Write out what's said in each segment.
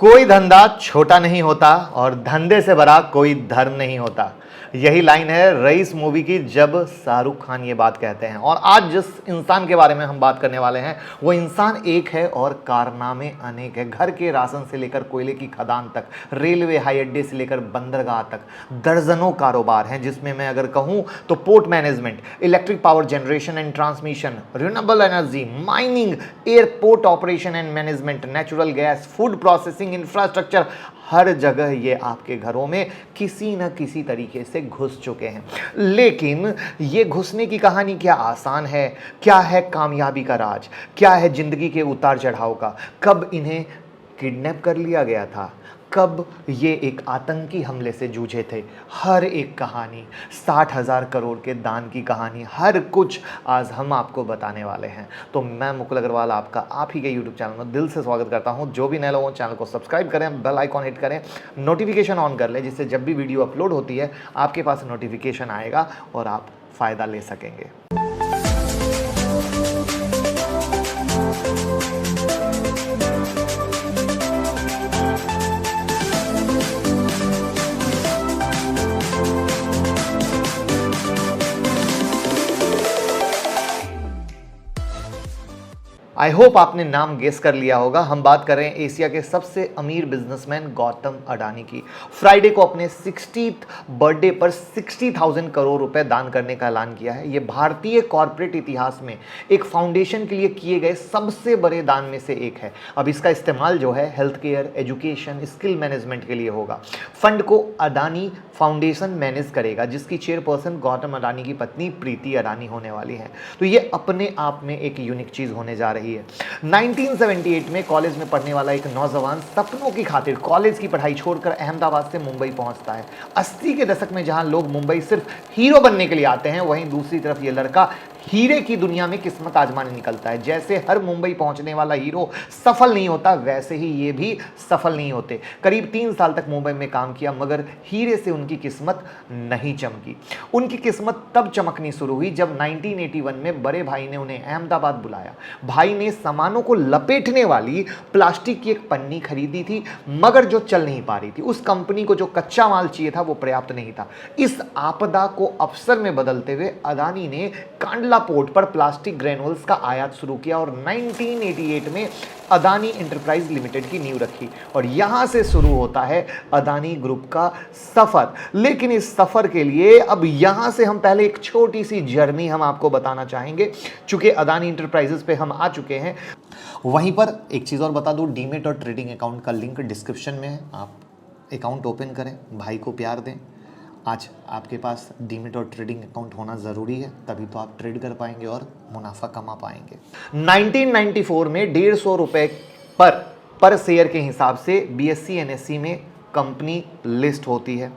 कोई धंधा छोटा नहीं होता और धंधे से बड़ा कोई धर्म नहीं होता। यही लाइन है रईस मूवी की जब शाहरुख खान ये बात कहते हैं। और आज जिस इंसान के बारे में हम बात करने वाले हैं वो इंसान एक है और कारनामे अनेक है। घर के राशन से लेकर कोयले की खदान तक, रेलवे हाई अड्डे से लेकर बंदरगाह तक दर्जनों कारोबार हैं, जिसमें मैं अगर कहूं तो port management, electric power generation and transmission, renewable energy, mining, airport operation and management, natural gas, food processing, infrastructure, हर जगह ये आपके घरों में किसी न किसी तरीके से घुस चुके हैं। लेकिन ये घुसने की कहानी क्या आसान है? क्या है कामयाबी का राज? क्या है जिंदगी के उतार चढ़ाव का? कब इन्हें किडनैप कर लिया गया था? कब ये एक आतंकी हमले से जूझे थे? हर एक कहानी, 60,000 करोड़ के दान की कहानी, हर कुछ आज हम आपको बताने वाले हैं। तो मैं मुकुल अग्रवाल आपका आप ही के यूट्यूब चैनल में दिल से स्वागत करता हूं। जो भी नए लोगों चैनल को सब्सक्राइब करें, बेल आइकॉन हिट करें, नोटिफिकेशन ऑन कर लें, जिससे जब भी वीडियो अपलोड होती है आपके पास नोटिफिकेशन आएगा और आप फ़ायदा ले सकेंगे। आई होप आपने नाम गेस कर लिया होगा। हम बात कर रहे हैं एशिया के सबसे अमीर बिजनेसमैन गौतम अडानी की। फ्राइडे को अपने 60th बर्थडे पर 60,000 करोड़ रुपए दान करने का ऐलान किया है। यह भारतीय कॉर्पोरेट इतिहास में एक फाउंडेशन के लिए किए गए सबसे बड़े दान में से एक है। अब इसका इस्तेमाल जो है health care, education, skill management के लिए होगा। फंड को अडानी फाउंडेशन मैनेज करेगा, जिसकी चेयरपर्सन गौतम अडानी की पत्नी प्रीति अडानी होने वाली है। तो ये अपने आप में एक यूनिक चीज होने जा रही है। 1978 में कॉलेज में पढ़ने वाला एक नौजवान सपनों की खातिर कॉलेज की पढ़ाई छोड़कर अहमदाबाद से मुंबई पहुंचता है। 80 के दशक में जहां लोग मुंबई सिर्फ हीरो बनने के लिए आते हैं, वहीं दूसरी तरफ ये लड़का हीरे की दुनिया में किस्मत आजमाने निकलता है। जैसे हर मुंबई पहुंचने वाला हीरो सफल नहीं होता, वैसे ही ये भी सफल नहीं होते। करीब 3 साल तक मुंबई में काम किया, मगर हीरे से उनकी किस्मत नहीं चमकी। उनकी किस्मत तब चमकनी शुरू हुई जब 1981 में बड़े भाई ने उन्हें अहमदाबाद बुलाया। भाई ने सामानों को लपेटने वाली प्लास्टिक की एक पन्नी खरीदी थी, मगर जो चल नहीं पा रही थी। उस कंपनी को जो कच्चा माल चाहिए था वो पर्याप्त नहीं था। इस आपदा को अवसर में बदलते हुए अडानी ने कांडला पोर्ट पर प्लास्टिक ग्रेनुअल्स का आयात शुरू किया और 1988 में अडानी एंटरप्राइज लिमिटेड की नींव रखी। और यहां से शुरू होता है अडानी ग्रुप का सफर। लेकिन इस सफर के लिए अब यहां से हम पहले एक छोटी सी जर्नी हम आपको बताना चाहेंगे। चूंकि अडानी एंटरप्राइजेस पे हम आ चुके हैं, वहीं पर एक चीज और बता दूं, डीमेट और ट्रेडिंग अकाउंट का लिंक डिस्क्रिप्शन में है। आप अकाउंट ओपन करें, भाई को प्यार दें। आज आपके पास डीमेट और ट्रेडिंग अकाउंट होना ज़रूरी है, तभी तो आप ट्रेड कर पाएंगे और मुनाफा कमा पाएंगे। 1994 में 150 रुपए पर शेयर के हिसाब से बीएसई एनएसई में कंपनी लिस्ट होती है।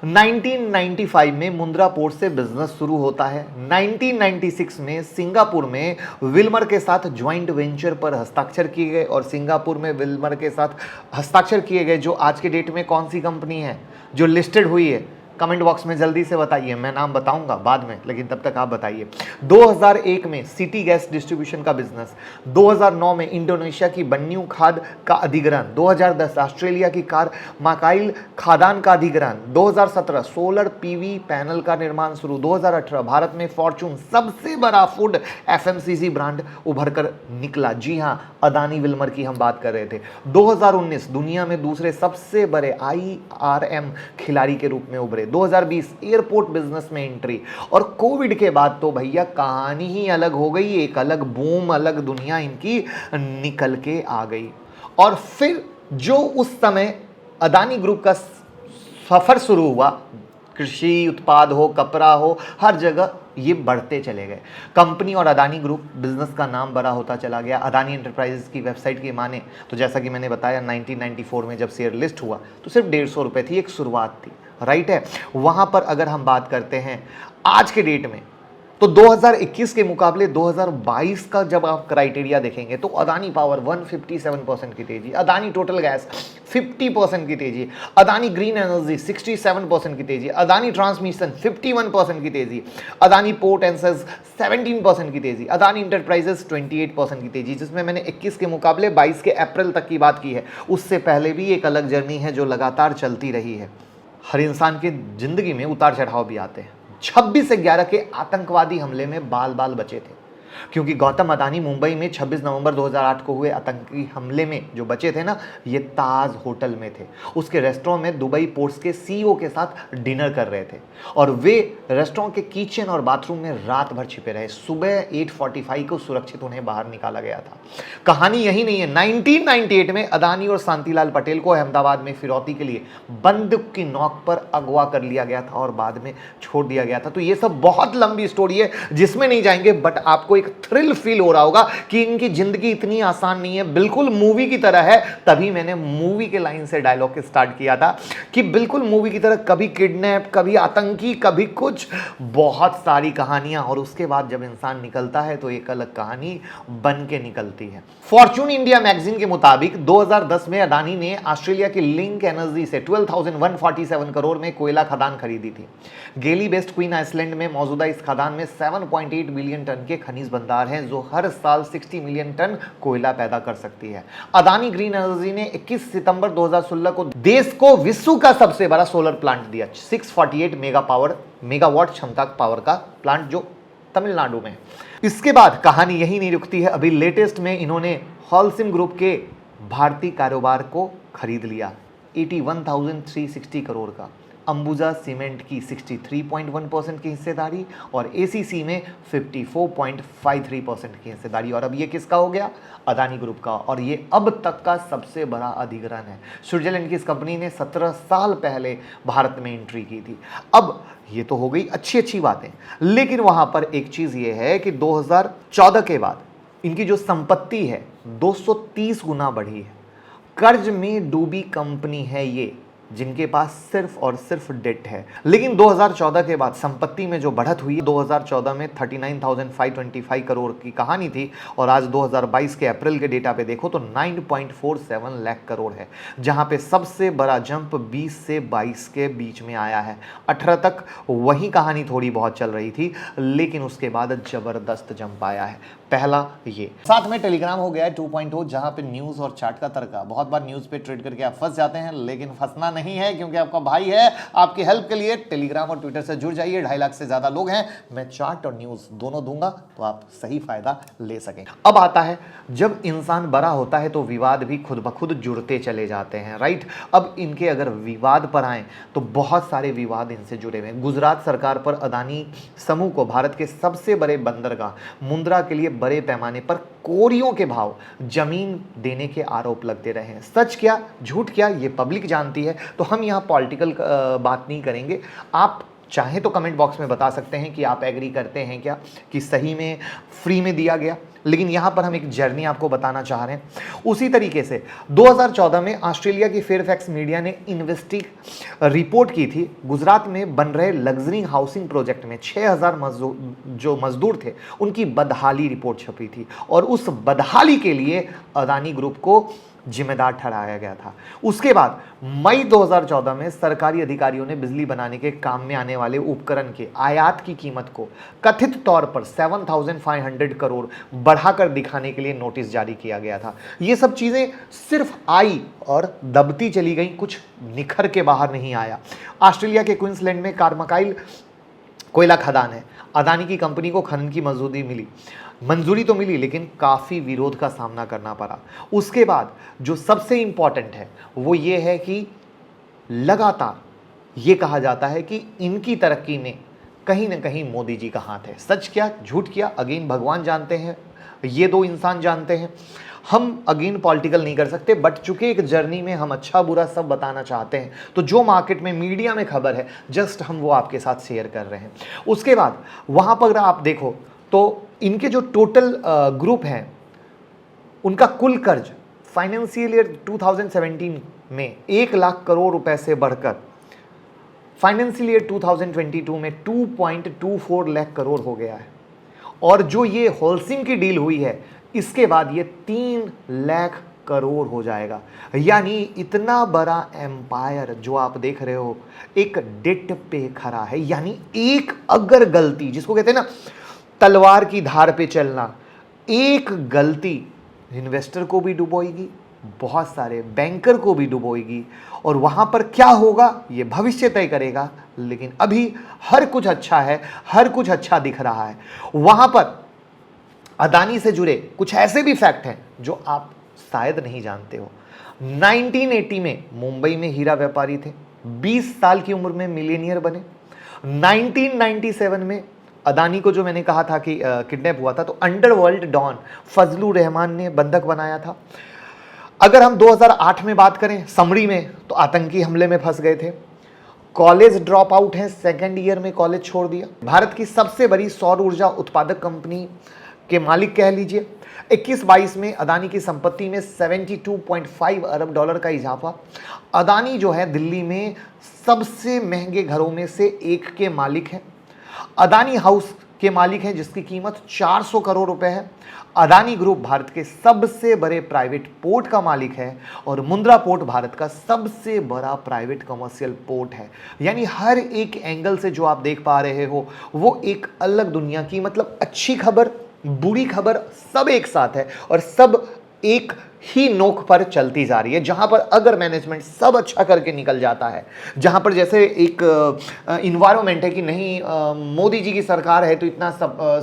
1995 में मुंद्रा पोर्ट से बिजनेस शुरू होता है। 1996 में सिंगापुर में विल्मर के साथ ज्वाइंट वेंचर पर हस्ताक्षर किए गए और सिंगापुर में विल्मर के साथ हस्ताक्षर किए गए जो आज के डेट में कौन सी कंपनी है जो लिस्टेड हुई है? कमेंट बॉक्स में जल्दी से बताइए, मैं नाम बताऊंगा बाद में, लेकिन तब तक आप बताइए। 2001 में सिटी गैस डिस्ट्रीब्यूशन का बिजनेस, 2009 में इंडोनेशिया की बन्न्यू खाद का अधिग्रहण, 2010 ऑस्ट्रेलिया की कार माकाइल खादान का अधिग्रहण, 2017 सोलर पीवी पैनल का निर्माण शुरू, 2018 भारत में फॉर्चून सबसे बड़ा फूड एफएमसीजी ब्रांड उभर कर निकला। जी हां, अडानी विल्मर की हम बात कर रहे थे। 2019 दुनिया में दूसरे सबसे बड़े IRM खिलाड़ी के रूप में उभरे। 2020 एयरपोर्ट बिजनेस में एंट्री। और कोविड के बाद तो भैया कहानी ही अलग हो गई, एक अलग बूम, अलग दुनिया इनकी निकल के आ गई। और फिर जो उस समय अडानी ग्रुप का सफर शुरू हुआ, कृषि उत्पाद हो, कपड़ा हो, हर जगह ये बढ़ते चले गए। कंपनी और अडानी ग्रुप बिजनेस का नाम बड़ा होता चला गया। अडानी एंटरप्राइजेस की वेबसाइट की माने तो जैसा कि मैंने बताया 1994 में जब शेयर लिस्ट हुआ तो सिर्फ 150 रुपए थी, एक शुरुआत थी, राइट है। वहां पर अगर हम बात करते हैं आज के डेट में, तो 2021 के मुकाबले 2022 का जब आप क्राइटेरिया देखेंगे तो अदानी पावर 157% की तेजी, अदानी टोटल गैस 50% की तेजी, अदानी ग्रीन एनर्जी 67% की तेजी, अदानी ट्रांसमिशन 51% की तेजी, अदानी पोर्ट एंड सेल्स 17% की तेजी, अदानी इंटरप्राइजेस 28% की तेजी, जिसमें मैंने 21 के मुकाबले 22 के अप्रैल तक की बात की है। उससे पहले भी एक अलग जर्नी है जो लगातार चलती रही है। हर इंसान की जिंदगी में उतार चढ़ाव भी आते हैं। 26/11 के आतंकवादी हमले में बाल बाल बचे थे, क्योंकि गौतम अदानी मुंबई में 26 नवंबर 2008 को हुए आतंकी हमले में जो बचे थे ना, ये ताज होटल में थे। उसके रेस्टोरेंट में दुबई पोर्ट्स के सीईओ के साथ डिनर कर रहे थे और वे रेस्टोरेंट के किचन और बाथरूम में रात भर छिपे रहे। सुबह 8:45 को सुरक्षित उन्हें बाहर निकाला गया था। कहानी यही नहीं है, 1998 में अदानी और शांतिलाल पटेल को अहमदाबाद में फिरौती के लिए बंदूक की नोक पर अगवा कर लिया गया था और बाद में छोड़ दिया गया था। तो ये सब बहुत लंबी स्टोरी है जिसमें नहीं जाएंगे, बट आपको एक थ्रिल फील हो रहा होगा कि इनकी जिंदगी इतनी आसान नहीं है, बिल्कुल मूवी की तरह है। तभी मैंने मूवी के लाइन से डायलॉग स्टार्ट किया था कि बिल्कुल मूवी की तरह, कभी किडनैप, कभी आतंकी, कभी कुछ, बहुत सारी कहानियां। और उसके बाद जब इंसान निकलता है तो एक अलग कहानी बन के निकलती है। फॉर्च्यून इंडिया मैगजीन के मुताबिक 2010 में अदानी ने ऑस्ट्रेलिया की लिंक एनर्जी से 12,147 करोड़ में कोयला खदान खरीदी थी। गेली बेस्ट क्वीन आइसलैंड में मौजूदा इस खदान में 7.8 मिलियन टन के खनिज भंडार हैं, जो हर साल 60 मिलियन टन कोयला पैदा कर सकती है। अदानी ग्रीन एनर्जी ने 21 सितंबर 2016 को देश को विश्व का सबसे बड़ा सोलर प्लांट दिया, 648 मेगावाट क्षमता पावर का प्लांट, जो तमिलनाडु में है। इसके बाद कहानी यही नहीं रुकती है। अभी लेटेस्ट में इन्होंने हॉलसिम ग्रुप के भारतीय कारोबार को खरीद लिया 81,360 करोड़ का, अंबुजा सीमेंट की 63.1% की हिस्सेदारी और एसीसी में 54.53% की हिस्सेदारी। और अब ये किसका हो गया? अदानी ग्रुप का। और ये अब तक का सबसे बड़ा अधिग्रहण है। स्विट्जरलैंड की इस कंपनी ने 17 साल पहले भारत में एंट्री की थी। अब ये तो हो गई अच्छी बातें, लेकिन वहां पर एक चीज ये है कि 2014 के बाद इनकी जो संपत्ति है 230 गुना बढ़ी है। कर्ज में डूबी कंपनी है ये, जिनके पास सिर्फ और सिर्फ डेट है। लेकिन 2014 के बाद संपत्ति में जो बढ़त हुई, 2014 में 39,525 करोड़ की कहानी थी और आज 2022 के अप्रैल के डेटा पे देखो तो 9.47 लाख करोड़ है, जहां पे सबसे बड़ा जंप 20 से 22 के बीच में आया है। 18 तक वही कहानी थोड़ी बहुत चल रही थी, लेकिन उसके बाद जबरदस्त जंप आया है। पहला ये, साथ में टेलीग्राम हो गया है 2.0, जहां पे न्यूज और चार्ट का तड़का। बहुत बार न्यूज पे ट्रेड करके आप फंस जाते हैं, लेकिन फंसना नहीं है, क्योंकि आपका भाई है। आपकी हेल्प के लिए टेलीग्राम और ट्विटर से जुड़ जाइए। 2.5 लाख से ज्यादा लोग हैं, मैं चार्ट और न्यूज दोनों दूंगा, तो आप सही फायदा ले सकें। अब आता है, जब इंसान बड़ा होता है तो विवाद भी खुद ब खुद जुड़ते चले जाते हैं, राइट। अब इनके अगर विवाद पर आए तो बहुत सारे विवाद इनसे जुड़े हुए हैं। गुजरात सरकार पर अदानी समूह को भारत के सबसे बड़े बंदरगाह मुंद्रा के लिए बड़े पैमाने पर कोरियों के भाव जमीन देने के आरोप लगते रहे हैं। सच क्या झूठ क्या ये पब्लिक जानती है, तो हम यहाँ पॉलिटिकल बात नहीं करेंगे। आप चाहे तो कमेंट बॉक्स में बता सकते हैं कि आप एग्री करते हैं क्या कि सही में फ्री में दिया गया, लेकिन यहाँ पर हम एक जर्नी आपको बताना चाह रहे हैं। उसी तरीके से 2014 में ऑस्ट्रेलिया की फेयरफैक्स मीडिया ने रिपोर्ट की थी, गुजरात में बन रहे लग्जरी हाउसिंग प्रोजेक्ट में 6,000 जो मजदूर थे उनकी बदहाली रिपोर्ट छपी थी और उस बदहाली के लिए अदानी ग्रुप को जिम्मेदार ठहराया गया था। उसके बाद मई 2014 में सरकारी अधिकारियों ने बिजली बनाने के काम में आने वाले उपकरण के आयात की कीमत को कथित तौर पर 7,500 करोड़ बढ़ाकर दिखाने के लिए नोटिस जारी किया गया था। ये सब चीजें सिर्फ आई और दबती चली गई, कुछ निखर के बाहर नहीं आया। ऑस्ट्रेलिया के क्वींसलैंड में कार्माकाइल कोयला खदान है। अदानी की कंपनी को खनन की मंजूरी तो मिली, लेकिन काफ़ी विरोध का सामना करना पड़ा। उसके बाद जो सबसे इंपॉर्टेंट है वो ये है कि लगातार ये कहा जाता है कि इनकी तरक्की में कहीं ना कहीं मोदी जी का हाथ है। सच क्या झूठ क्या अगेन भगवान जानते हैं, ये दो इंसान जानते हैं। हम अगेन पॉलिटिकल नहीं कर सकते, बट चूंकि एक जर्नी में हम अच्छा बुरा सब बताना चाहते हैं, तो जो मार्केट में मीडिया में खबर है जस्ट हम वो आपके साथ शेयर कर रहे हैं। उसके बाद वहाँ पर आप देखो तो इनके जो टोटल ग्रुप हैं उनका कुल कर्ज फाइनेंशियल ईयर 2017 में 1 लाख करोड़ रुपए से बढ़कर फाइनेंशियल ईयर 2022 में 2.24 लाख करोड़ हो गया है। और जो ये होलसिम की डील हुई है इसके बाद ये 3 लाख करोड़ हो जाएगा। यानी इतना बड़ा एम्पायर जो आप देख रहे हो एक डेट पे खड़ा है। यानी एक अगर गलती, जिसको कहते हैं ना तलवार की धार पे चलना, एक गलती इन्वेस्टर को भी डुबोएगी, बहुत सारे बैंकर को भी डुबोएगी, और वहां पर क्या होगा ये भविष्य तय करेगा। लेकिन अभी हर कुछ अच्छा है, हर कुछ अच्छा दिख रहा है। वहां पर अदानी से जुड़े कुछ ऐसे भी फैक्ट हैं जो आप शायद नहीं जानते हो। 1980 में मुंबई में हीरा व्यापारी थे, 20 साल की उम्र में मिलियनियर बने। 1997 में अदानी को जो मैंने कहा था कि किडनैप हुआ था, तो अंडरवर्ल्ड डॉन फजलुर रहमान ने बंधक बनाया था। अगर हम 2008 में बात करें समरी में, तो आतंकी हमले में फंस गए थे। कॉलेज ड्रॉप आउट हैं, सेकेंड ईयर में कॉलेज छोड़ दिया। भारत की सबसे बड़ी सौर ऊर्जा उत्पादक कंपनी के मालिक कह लीजिए। 21-22 में अदानी की संपत्ति में 72.5 अरब डॉलर का इजाफा। अदानी जो है दिल्ली में सबसे महंगे घरों में से एक के मालिक हैं। अदानी हाउस के मालिक हैं जिसकी कीमत 400 करोड़ रुपए है। अदानी ग्रुप भारत के सबसे बड़े प्राइवेट पोर्ट का मालिक है, और मुंद्रा पोर्ट भारत का सबसे बड़ा प्राइवेट कमर्शियल पोर्ट है। यानी हर एक एंगल से जो आप देख पा रहे हो वो एक अलग दुनिया की, मतलब अच्छी खबर बुरी खबर सब एक साथ है, और सब एक ही नोक पर चलती जा रही है। जहां पर अगर मैनेजमेंट सब अच्छा करके निकल जाता है, जहां पर जैसे एक इन्वायरमेंट है कि नहीं मोदी जी की सरकार है तो इतना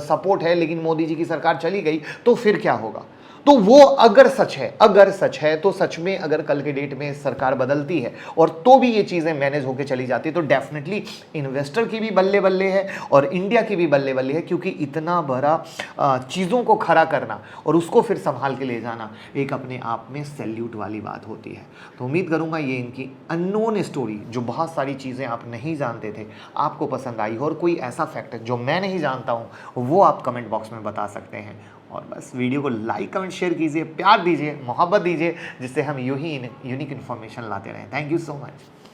सपोर्ट है, लेकिन मोदी जी की सरकार चली गई तो फिर क्या होगा। तो वो अगर सच है तो सच में अगर कल के डेट में सरकार बदलती है और तो भी ये चीज़ें मैनेज होकर चली जाती है, तो डेफिनेटली इन्वेस्टर की भी बल्ले बल्ले है और इंडिया की भी बल्ले बल्ले है। क्योंकि इतना बड़ा चीज़ों को खड़ा करना और उसको फिर संभाल के ले जाना एक अपने आप में सैल्यूट वाली बात होती है। तो उम्मीद करूँगा ये इनकी अननोन स्टोरी, जो बहुत सारी चीज़ें आप नहीं जानते थे, आपको पसंद आई हो, और कोई ऐसा फैक्ट है जो मैं नहीं जानता हूँ वो आप कमेंट बॉक्स में बता सकते हैं। और बस वीडियो को लाइक कमेंट शेयर कीजिए, प्यार दीजिए, मोहब्बत दीजिए, जिससे हम यूं ही यूनिक इन्फॉर्मेशन लाते रहें। Thank you so much.